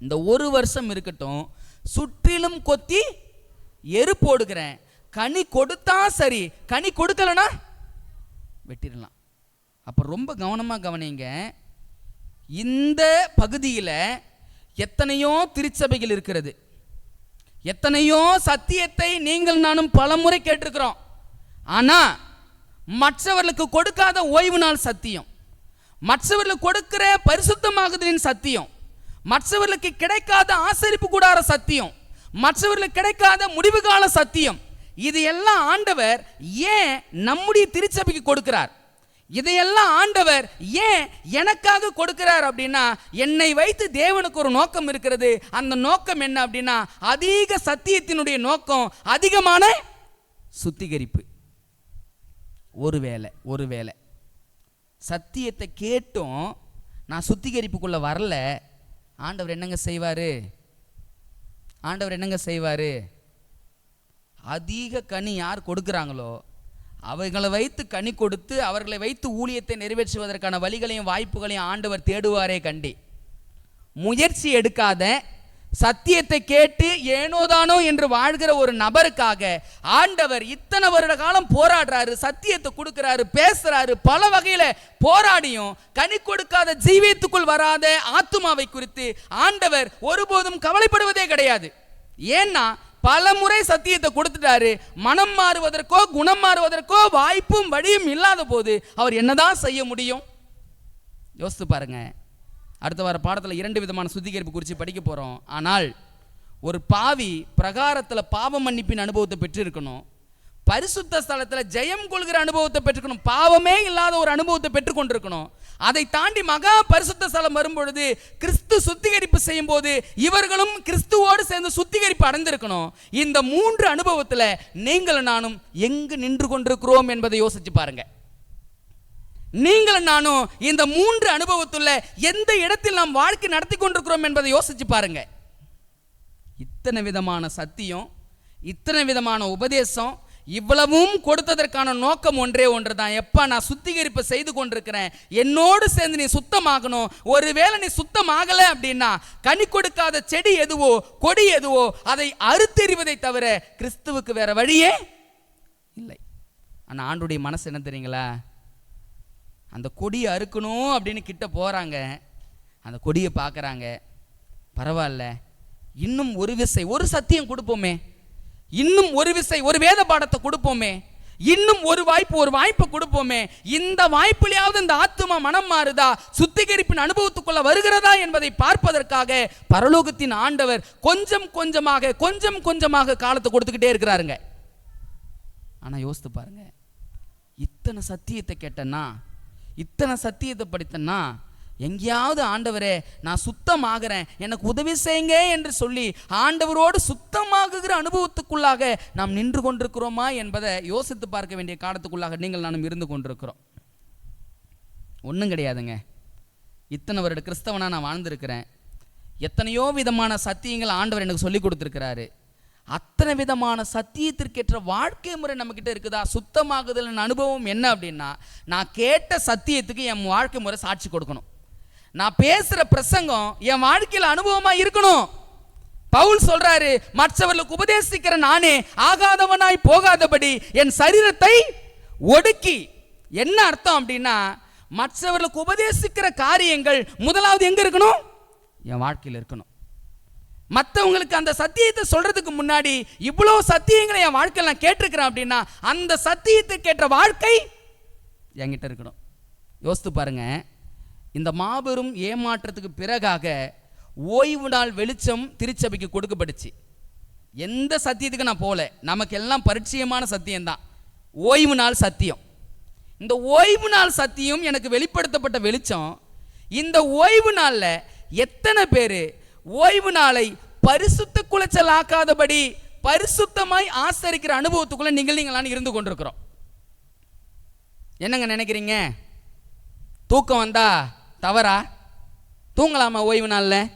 A: இந்த ஒரு வருஷம் இருக்கட்டும், சுற்றிலும் கொத்தி எரு போடுகிறேன், கனி கொடுத்தா சரி, கனி கொடுக்கலனா வெட்டிடலாம். அப்போ ரொம்ப கவனமாக கவனிங்க. இந்த பகுதியில் எத்தனையோ திருச்சபைகள் இருக்கிறது, எத்தனையோ சத்தியத்தை நீங்கள் நானும் பலமுறை கேட்டிருக்கிறோம். ஆனால் மற்றவர்களுக்கு கொடுக்காத ஓய்வு நாள் சத்தியம், மற்றவர்களுக்கு கொடுக்கிற பரிசுத்தமாகுதலின் சத்தியம், மற்றவர்களுக்கு கிடைக்காத ஆசரிப்பு கூடார சத்தியம், மற்றவர்களுக்கு கிடைக்காத முடிவு கால சத்தியம், இது எல்லாம் ஆண்டவர் ஏன் நம்முடைய திருச்சபைக்கு கொடுக்கிறார்? இதையெல்லாம் ஆண்டவர் ஏன் எனக்காக கொடுக்கிறார் அப்படின்னா, என்னை வைத்து தேவனுக்கு ஒரு நோக்கம் இருக்கிறது. அந்த நோக்கம் என்ன அப்படின்னா, அதிக சத்தியத்தினுடைய நோக்கம் அதிகமான சுத்திகரிப்பு. ஒருவேளை சத்தியத்தை கேட்டும் நான் சுத்திகரிப்புக்குள்ள வரல, ஆண்டவர் என்னங்க செய்வார்? அதிக கனி யார் கொடுக்குறாங்களோ அவர்களை வைத்து கனி கொடுத்து அவர்களை வைத்து ஊழியத்தை நிறைவேற்றுவதற்கான வழிகளையும் வாய்ப்புகளையும் ஆண்டவர் தேடுவாரே கண்டி. முயற்சி எடுக்காத, சத்தியத்தை கேட்டு ஏனோதானோ என்று வாழ்கிற ஒரு நபருக்காக ஆண்டவர் இத்தனை வருட காலம் போராடுறாரு, சத்தியத்தை கொடுக்கிறாரு, பேசுறாரு. பல வகையில போராடியும் கனி கொடுக்காத ஜீவியத்துக்குள் வராத ஆத்துமாவை குறித்து ஆண்டவர் ஒருபோதும் கவலைப்படுவதே கிடையாது. ஏன்னா பல முறை சத்தியத்தை கொடுத்துட்டாரு. மனம் மாறுவதற்கோ குணம் மாறுவதற்கோ வாய்ப்பும் வழியும் இல்லாத போது அவர் என்னதான் செய்ய முடியும்? யோசித்து பாருங்க. அடுத்த வார பாடத்தில் 2 விதமான சுத்திகரிப்பு குறித்து படிக்க போகிறோம். ஆனால் ஒரு பாவி பிரகாரத்தில் பாவ மன்னிப்பின் அனுபவத்தை பெற்றிருக்கணும், பரிசுத்த ஸ்தலத்தில் ஜெயம் கொள்கிற அனுபவத்தை பெற்றுக்கணும், பாவமே இல்லாத ஒரு அனுபவத்தை பெற்றுக்கொண்டிருக்கணும். அதை தாண்டி மகா பரிசுத்த ஸ்தலம் வரும்பொழுது கிறிஸ்து சுத்திகரிப்பு செய்யும் போது இவர்களும் கிறிஸ்துவோடு சேர்ந்து சுத்திகரிப்பு அடைந்திருக்கணும். இந்த 3 அனுபவத்தில் நீங்களும் நானும் எங்கு நின்று கொண்டிருக்கிறோம் என்பதை யோசிச்சு பாருங்க. நீங்களும் நானும் இந்த 3 அனுபவத்துள்ள எந்த இடத்தில் நாம் வாழ்க்கை நடத்தி கொண்டிருக்கிறோம் என்பதை யோசிச்சு பாருங்க. இத்தனை விதமான சத்தியம், இத்தனை விதமான உபதேசம், இவ்வளவும் கொடுத்ததற்கான நோக்கம் ஒன்றே ஒன்று தான். எப்பா நான் சுத்திகரிப்பு செய்து கொண்டிருக்கிறேன், என்னோடு சேர்ந்து நீ சுத்தமாகணும். ஒருவேளை நீ சுத்தமாகலை அப்படின்னா கனி கொடுக்காத செடி எதுவோ கொடி எதுவோ அதை அறுத்தெறிவதை தவிர கிறிஸ்துவுக்கு வேற வழியே இல்லை. ஆனால் ஆண்டுடைய மனசு என்ன தெரியுங்களா? அந்த கொடியை அறுக்கணும் அப்படின்னு கிட்ட போகிறாங்க, அந்த கொடியை பார்க்குறாங்க, பரவாயில்ல இன்னும் ஒரு விசை ஒரு சத்தியம் கொடுப்போமே, இன்னும் ஒரு விசை ஒரு வேத பாடத்தை கொடுப்போமே, இன்னும் ஒரு வாய்ப்பு கொடுப்போமே, இந்த வாய்ப்பிலையாவது இந்த ஆத்துமா மனம் மாறுதா, சுத்திகரிப்பின் அனுபவத்துக்குள்ள வருகிறதா என்பதை பார்ப்பதற்காக பரலோகத்தின் ஆண்டவர் கொஞ்சம் கொஞ்சமாக காலத்தை கொடுத்துக்கிட்டே இருக்கிறாருங்க. ஆனால் யோசித்து பாருங்க, இத்தனை சத்தியத்தை கேட்டேன்னா, இத்தனை சத்தியத்தை படித்தேன்னா, எங்கேயாவது ஆண்டவரே நான் சுத்தமாகிறேன் எனக்கு உதவி செய்யுங்க என்று சொல்லி ஆண்டவரோடு சுத்தமாகுகிற அனுபவத்துக்குள்ளாக நாம் நின்று கொண்டிருக்கிறோமா என்பதை யோசித்து பார்க்க வேண்டிய காலத்துக்குள்ளாக நீங்கள் நானும் இருந்து கொண்டிருக்கிறோம். ஒன்றும் கிடையாதுங்க. இத்தனை வருட கிறிஸ்தவனாக நான் வாழ்ந்திருக்கிறேன். எத்தனையோ விதமான சத்தியங்கள் ஆண்டவர் எனக்கு சொல்லி கொடுத்துருக்கிறாரு. அத்தனை விதமான சத்தியத்திற்கேற்ற வாழ்க்கை முறை நம்மக்கிட்ட இருக்குதா? சுத்தமாகுதல் அனுபவம் என்ன அப்படின்னா, நான் கேட்ட சத்தியத்துக்கு என் வாழ்க்கை முறை சாட்சி கொடுக்கணும். நான் பேசுகிற பிரசங்கம் என் வாழ்க்கையில் அனுபவமாக இருக்கணும். பவுல் சொல்றாரு, மற்றவர்களுக்கு உபதேசிக்கிற நானே ஆகாதவனாய் போகாதபடி என் சரீரத்தை ஒடுக்கி. என்ன அர்த்தம் அப்படின்னா, மற்றவர்களுக்கு உபதேசிக்கிற காரியங்கள் முதலாவது எங்க இருக்கணும்? என் வாழ்க்கையில் இருக்கணும். மற்றவங்களுக்கு அந்த சத்தியத்தை சொல்றதுக்கு முன்னாடி இவ்வளோ சத்தியங்களை என் வாழ்க்கையில் நான் கேட்டிருக்கிறேன் அப்படின்னா அந்த சத்தியத்தை கேட்ட வாழ்க்கை என்கிட்ட இருக்கணும். யோசித்து பாருங்க. இந்த மாபெரும் ஏமாற்றத்துக்கு பிறகாக ஓய்வு நாள் வெளிச்சம் திருச்சபைக்கு கொடுக்கப்பட்டுச்சு. எந்த சத்தியத்துக்கு நான் போல, நமக்கு எல்லாம் பரிச்சயமான சத்தியம்தான் ஓய்வு நாள் சத்தியம். இந்த ஓய்வு நாள் சத்தியம் எனக்கு வெளிப்படுத்தப்பட்ட வெளிச்சம். இந்த ஓய்வு நாளில் எத்தனை பேர் ஓய்வு நாளை பரிசுத்த குலைச்சல் ஆக்காதபடி பரிசுத்தமாய் ஆசரிக்கிற அனுபவத்துக்குள்ள நீங்களான்னு இருந்து கொண்டிருக்கிறோம்? என்னங்க நினைக்கிறீங்க? தூக்கம் வந்தா தவறா? தூங்கலாமா ஓய்வு நாளில்?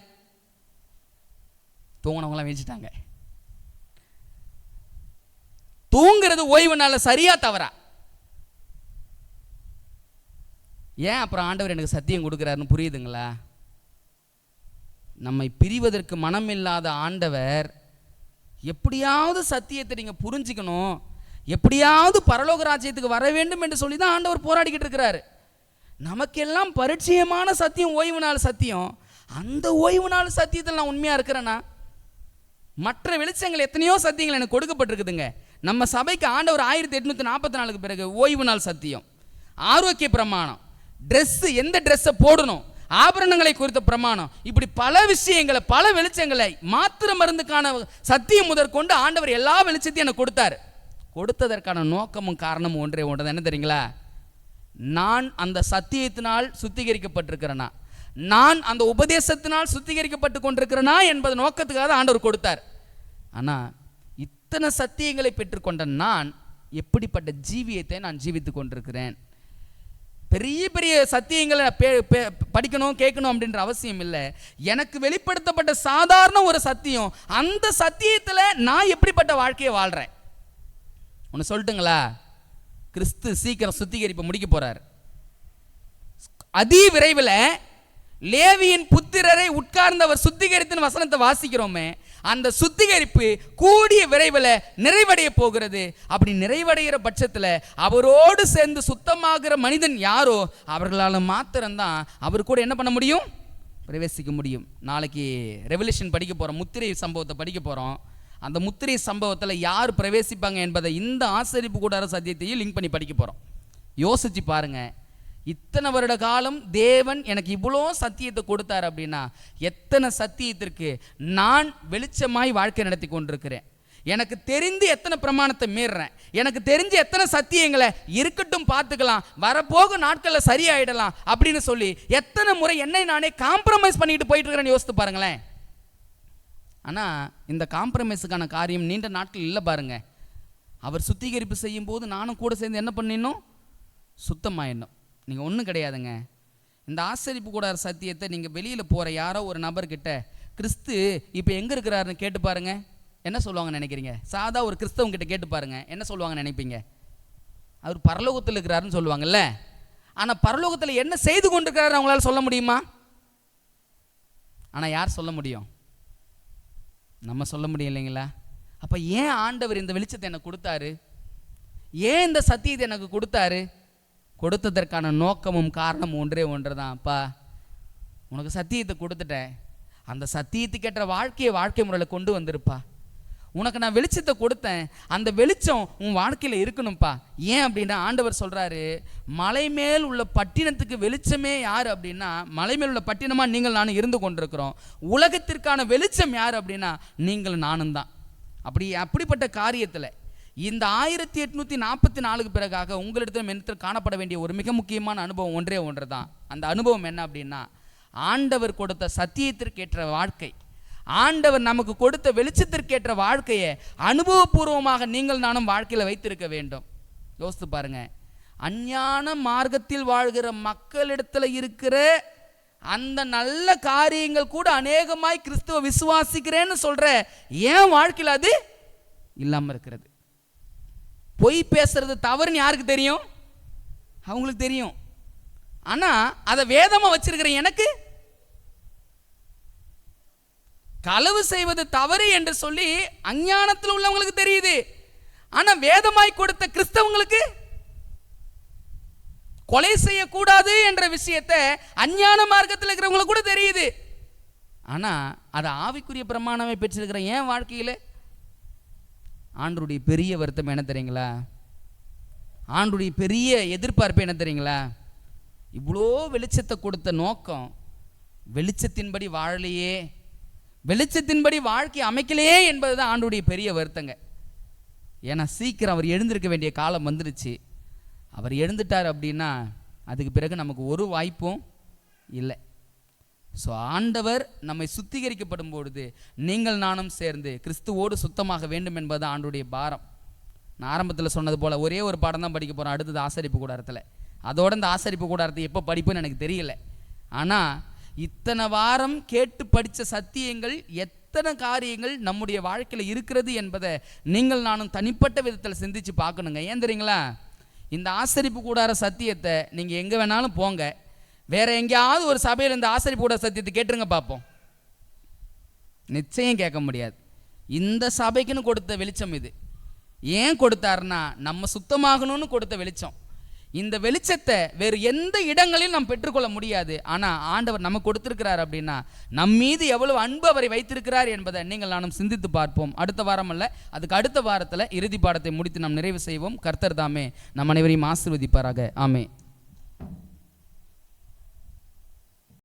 A: தூங்கினவங்களாம் வீழ்ச்சிட்டாங்க. தூங்குறது ஓய்வு நாளில் சரியா தவறா? ஏன் அப்புறம் ஆண்டவர் எனக்கு சத்தியம் கொடுக்குறாருன்னு புரியுதுங்களா? நம்மை பிரிவதற்கு மனமில்லாத ஆண்டவர் எப்படியாவது சத்தியத்தை நீங்கள் புரிஞ்சுக்கணும், எப்படியாவது பரலோக ராஜ்யத்துக்கு வர வேண்டும் என்று சொல்லி தான் ஆண்டவர் போராடிக்கிட்டு இருக்கிறாரு. நமக்கெல்லாம் பரிச்சயமான சத்தியம் ஓய்வு நாள் சத்தியம். அந்த ஓய்வு நாள் சத்தியத்தில் நான் உண்மையாக இருக்கிறேன்னா? மற்ற வெளிச்சங்கள் எத்தனையோ சத்தியங்கள் எனக்கு கொடுக்கப்பட்டிருக்குதுங்க. நம்ம சபைக்கு ஆண்டவர் 1844 பிறகு ஓய்வு நாள் சத்தியம், ஆரோக்கிய பிரமாணம், ட்ரெஸ்ஸு எந்த ட்ரெஸ்ஸை போடணும், ஆபரணங்களை குறித்த பிரமாணம், இப்படி பல விஷயங்களை, பல வெளிச்சங்களை, மாத்திரை மருந்துக்கான சத்தியம் முதற்கொண்டு ஆண்டவர் எல்லா வெளிச்சத்தையும் எனக்கு கொடுத்தாரு. கொடுத்ததற்கான நோக்கமும் காரணமும் ஒன்றே ஒன்று. என்ன தெரியுங்களா? நான் அந்த சத்தியத்தினால் சுத்திகரிக்கப்பட்டிருக்கிறேனா, நான் அந்த உபதேசத்தினால் சுத்திகரிக்கப்பட்டு கொண்டிருக்கிறேனா என்பது நோக்கத்துக்காக ஆண்டவர் கொடுத்தார். ஆனால் இத்தனை சத்தியங்களை பெற்றுக்கொண்ட நான் எப்படிப்பட்ட ஜீவியத்தை நான் ஜீவித்து கொண்டிருக்கிறேன்? பெரிய பெரிய சத்தியங்களை படிக்கணும் கேட்கணும் அப்படின்ற அவசியம் இல்லை. எனக்கு வெளிப்படுத்தப்பட்ட சாதாரண ஒரு சத்தியம், அந்த சத்தியத்தில் நான் எப்படிப்பட்ட வாழ்க்கையை வாழ்கிறேன்? ஒன்று சொல்லட்டுங்களா? கிறிஸ்து சீக்கிரம் சுத்திகரிப்பை முடிக்க போறார். அதி விரைவில் லேவியின் புத்திரரை உட்கார்ந்தவர் சுத்திகரித்தின் வசனத்தை வாசிக்கிறோமே, அந்த சுத்திகரிப்பு கூடிய விரைவில் நிறைவடைய போகிறது. அப்படி நிறைவடைகிற பட்சத்தில் அவரோடு சேர்ந்து சுத்தமாகிற மனிதன் யாரோ அவர்களால் மாத்திரம்தான் அவர் கூட என்ன பண்ண முடியும்? பிரவேசிக்க முடியும். நாளைக்கு ரெவல்யூஷன் படிக்க போகிறோம், முத்திரை சம்பவத்தை படிக்க போகிறோம். அந்த முத்திரை சம்பவத்தில் யார் பிரவேசிப்பாங்க என்பதை இந்த ஆசரிப்பு கூடார சத்தியத்தையும் லிங்க் பண்ணி படிக்க போகிறோம். யோசிச்சு பாருங்க, இத்தனை வருட காலம் தேவன் எனக்கு இவ்வளோ சத்தியத்தை கொடுத்தார் அப்படின்னா எத்தனை சத்தியத்திற்கு நான் வெளிச்சமாய் வாழ்க்கை நடத்தி கொண்டிருக்கிறேன்? எனக்கு தெரிந்து எத்தனை பிரமாணத்தை மீறுறேன்? எனக்கு தெரிஞ்சு எத்தனை சத்தியங்களை இருக்கட்டும் பார்த்துக்கலாம், வரப்போக நாட்களில் சரியாயிடலாம் அப்படின்னு சொல்லி எத்தனை முறை என்னை நானே காம்ப்ரமைஸ் பண்ணிட்டு போயிட்டு இருக்கிறேன்னு யோசித்து பாருங்களேன். ஆனால் இந்த காம்ப்ரமைஸுக்கான காரியம் நீண்ட நாட்கள் இல்லை பாருங்க. அவர் சுத்திகரிப்பு செய்யும் போது நானும் கூட சேர்ந்து என்ன பண்ணிடணும்? சுத்தமாயிடணும். நீங்கள் ஒன்றும் கிடையாதுங்க. இந்த ஆசரிப்பு கூடார சத்தியத்தை நீங்கள் வெளியில் போகிற யாரோ ஒரு நபர்கிட்ட கிறிஸ்து இப்போ எங்கே இருக்கிறாருன்னு கேட்டு பாருங்க, என்ன சொல்லுவாங்கன்னு நினைக்கிறீங்க? சாதா ஒரு கிறிஸ்தவங்கிட்ட கேட்டு பாருங்க, என்ன சொல்லுவாங்கன்னு நினைப்பீங்க? அவர் பரலோகத்தில் இருக்கிறாருன்னு சொல்லுவாங்கல்ல. ஆனால் பரலோகத்தில் என்ன செய்து கொண்டிருக்கிறாரு அவங்களால சொல்ல முடியுமா? ஆனால் யார் சொல்ல முடியும்? நம்ம சொல்ல முடியும் இல்லைங்களா? அப்போ ஏன் ஆண்டவர் இந்த வெளிச்சத்தை எனக்கு கொடுத்தாரு? ஏன் இந்த சத்தியத்தை எனக்கு கொடுத்தாரு? கொடுத்ததற்கான நோக்கமும் காரணமும் ஒன்றே ஒன்று தான். அப்பா, உனக்கு சத்தியத்தை கொடுத்துட்டேன், அந்த சத்தியத்துக்கேற்ற வாழ்க்கை முறையில் கொண்டு வந்திருப்பா. உனக்கு நான் வெளிச்சத்தை கொடுத்தேன், அந்த வெளிச்சம் உன் வாழ்க்கையில் இருக்கணும்ப்பா. ஏன் அப்படின்னா ஆண்டவர் சொல்கிறாரு, மலை மேல் உள்ள பட்டினத்துக்கு வெளிச்சமே யார் அப்படின்னா, மலை மேல் உள்ள பட்டினமாக நீங்கள் நானும் இருந்து கொண்டிருக்கிறோம். உலகத்திற்கான வெளிச்சம் யார் அப்படின்னா நீங்கள் நானும் தான். அப்படிப்பட்ட காரியத்தில் இந்த 1844 பிறகாக உங்களிடத்தில் என்னிடத்தில் காணப்பட வேண்டிய ஒரு மிக முக்கியமான அனுபவம் ஒன்றே ஒன்று தான். அந்த அனுபவம் என்ன அப்படின்னா, ஆண்டவர் கொடுத்த சத்தியத்திற்கேற்ற வாழ்க்கை, ஆண்டவர் நமக்கு கொடுத்த வெளிச்சத்திற்கேற்ற வாழ்க்கையை அனுபவபூர்வமாக நீங்கள் நானும் வாழ்க்கையில் வைத்திருக்க வேண்டும். யோசித்து பாருங்க, அஞ்ஞான மார்க்கத்தில் வாழ்கிற மக்களிடத்தில் இருக்கிற அந்த நல்ல காரியங்கள் கூட அநேகமாய் கிறிஸ்துவ விசுவாசிக்கிறேன்னு சொல்ற ஏன் வாழ்க்கையில் அது இல்லாமல் இருக்கிறது? பொய் பேசுறது தவறுன்னு யாருக்கு தெரியும்? அவங்களுக்கு தெரியும். ஆனால் அதை வேதமாக வச்சிருக்கிற எனக்கு, களவு செய்வது தவறு என்று சொல்லி அஞ்ஞானத்தில் உள்ளவங்களுக்கு தெரியுது. ஆனால் வேதமாய் கொடுத்த கிறிஸ்தவங்களுக்கு கொலை செய்யக்கூடாது என்ற விஷயத்தை அஞ்ஞான மார்க்கத்தில் இருக்கிறவங்களுக்கு கூட தெரியுது. ஆனால் அதை ஆவிக்குரிய பிரமாணமே பெற்றிருக்கிற என் வாழ்க்கையில் ஆண்டருடைய பெரிய வருத்தம் என்ன தெரியுங்களா? ஆண்டருடைய பெரிய எதிர்பார்ப்பு என்ன தெரியுங்களா? இவ்வளோ வெளிச்சத்தை கொடுத்த நோக்கம் வெளிச்சத்தின்படி வாழலையே, வெளிச்சத்தின்படி வாழ்க்கை அமைக்கலையே என்பது தான் ஆண்டருடைய பெரிய வருத்தங்க. ஏன்னா சீக்கிரம் அவர் எழுந்திருக்க வேண்டிய காலம் வந்துடுச்சு. அவர் எழுந்துட்டார் அப்படின்னா அதுக்கு பிறகு நமக்கு ஒரு வாய்ப்பும் இல்லை. ஸோ ஆண்டவர் நம்மை சுத்திகரிக்கப்படும் பொழுது நீங்கள் நானும் சேர்ந்து கிறிஸ்துவோடு சுத்தமாக வேண்டும் என்பது ஆண்டுடைய பாரம். நான் ஆரம்பத்தில் சொன்னது போல் ஒரே ஒரு பாடம் தான் படிக்க போகிறோம், அடுத்தது ஆசரிப்பு கூடாரத்தில். அதோட இந்த ஆசரிப்பு கூடாரத்தை எப்போ படிப்புன்னு எனக்கு தெரியல. ஆனால் இத்தனை வாரம் கேட்டு படித்த சத்தியங்கள், எத்தனை காரியங்கள் நம்முடைய வாழ்க்கையில் இருக்கிறது என்பதை நீங்கள் நானும் தனிப்பட்ட விதத்தில் சிந்திச்சு பார்க்கணுங்க. ஏன் தெரியுங்களா, இந்த ஆசரிப்பு கூடார சத்தியத்தை நீங்கள் எங்கே வேணாலும் போங்க, வேற எங்கேயாவது ஒரு சபையில் இந்த ஆசரிப்பு கூடார சத்தியத்தை கேட்டுருங்க பார்ப்போம், நிச்சயம் கேட்க முடியாது. இந்த சபைக்குன்னு கொடுத்த வெளிச்சம் இது. ஏன் கொடுத்தாருன்னா நம்ம சுத்தமாகணும்னு கொடுத்த வெளிச்சம். இந்த வெளிச்சத்தை வேறு எந்த இடங்களிலும் நாம் பெற்றுக்கொள்ள முடியாது. ஆனால் ஆண்டவர் நமக்கு கொடுத்திருக்கிறார் அப்படின்னா நம் மீது எவ்வளவு அன்பு அவரை வைத்திருக்கிறார் என்பதை நீங்கள் நானும் சிந்தித்து பார்ப்போம். அடுத்த வாரம் அல்ல, அதுக்கு அடுத்த வாரத்தில் இறுதி பாடத்தை முடித்து நாம் நிறைவு செய்வோம். கர்த்தர் தாமே நம் அனைவரையும் ஆசீர்வதிப்பாராக. ஆமே.